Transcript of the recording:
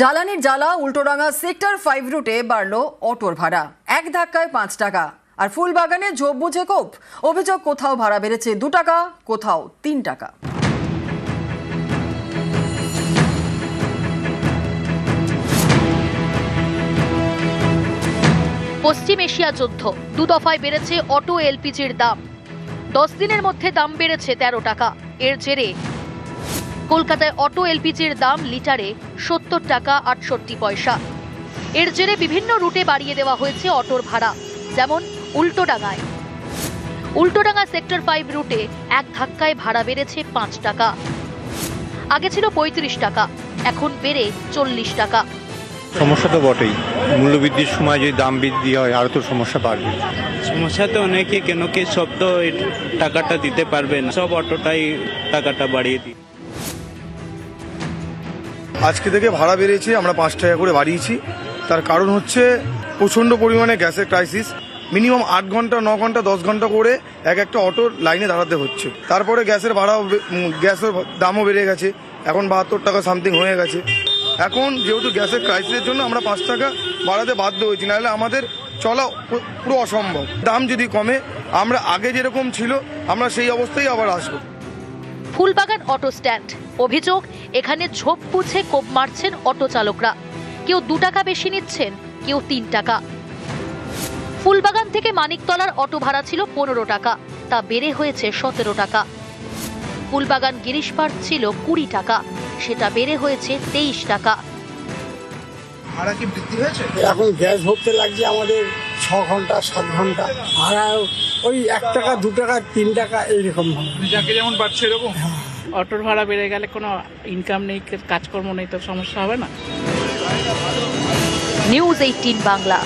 জ্বালানির জ্বালা উল্টোডাঙ্গা সেক্টর 5 রুটে বাড়লো অটোর ভাড়া, এক ধাক্কায় 5 টাকা। আর ফুলবাগানে ঝোপ বুঝে কোপ, অভিযোগ কোথাও ভাড়া বেড়েছে 2 টাকা, কোথাও 3 টাকা। পশ্চিম এশিয়া যুদ্ধ, 2 দফায় বেড়েছে অটো এলপিজির দাম। 10 দিনের মধ্যে দাম বেড়েছে 13 টাকা। এর জেরে কলকাতায় অটো এলপিজির দাম লিটারে 70 টাকা 68 পয়সা। এর জেরে বিভিন্ন রুটে বাড়িয়ে দেওয়া হয়েছে অটোর ভাড়া, যেমন উল্টোডাঙ্গা সেক্টর 5 রুটে এক ধাক্কায় ভাড়া বেড়েছে 5 টাকা। আগে ছিল 35 টাকা, এখন বেড়ে 40 টাকা। সমস্যা তো বটেই, মূল্যবৃদ্ধির সময় যদি দাম বৃদ্ধি হয় আরো তো সমস্যা বাড়বে। সমস্যা তো অনেকই, কেন কি সব তো এই টাকাটা দিতে পারবে না, সব অটোটাই টাকাটা বাড়িয়ে দিই। আজকে থেকে ভাড়া বেড়েছে, আমরা 5 টাকা করে বাড়িয়েছি। তার কারণ হচ্ছে প্রচণ্ড পরিমাণে গ্যাসের ক্রাইসিস। মিনিমাম 8 ঘন্টা 9 ঘন্টা 10 ঘন্টা করে একটা অটোর লাইনে দাঁড়াতে হচ্ছে। তারপরে গ্যাসের ভাড়াও, গ্যাসের দামও বেড়ে গেছে, এখন 72 টাকা সামথিং হয়ে গেছে। এখন যেহেতু গ্যাসের ক্রাইসিসের জন্য আমরা 5 টাকা বাড়াতে বাধ্য হয়েছি, নাহলে আমাদের চলা পুরো অসম্ভব। দাম যদি কমে, আমরা আগে যেরকম ছিল আমরা সেই অবস্থায় আবার আসবো। ফুলবাগান অটো স্ট্যান্ড, অভিযোগ এখানে ঝোপ বুঝে কোপ মারছেন অটো চালকরা। কেউ 2 টাকা বেশি নিচ্ছেন, কেউ 3 টাকা। ফুলবাগান থেকে মানিকতলার অটো ভাড়া ছিল 15 টাকা, তা বেড়ে হয়েছে 17 টাকা। ফুলবাগান গিরিশ পার্ক ছিল 20 টাকা, সেটা বেড়ে হয়েছে 23 টাকা। ভাড়া কি বৃদ্ধি হয়েছে? এখন গ্যাস ভরতে লাগছে আমাদের 6 ঘন্টা 7 ঘন্টা, ভাড়া ওই 1 টাকা 2 টাকা 3 টাকা এইরকম। যাকে যেমন বাড়ছে এরকম। অটোর ভাড়া বেড়ে গেলে কোনো ইনকাম নেই, কাজকর্ম নেই, তো সমস্যা হবে না। নিউজ 18 বাংলা।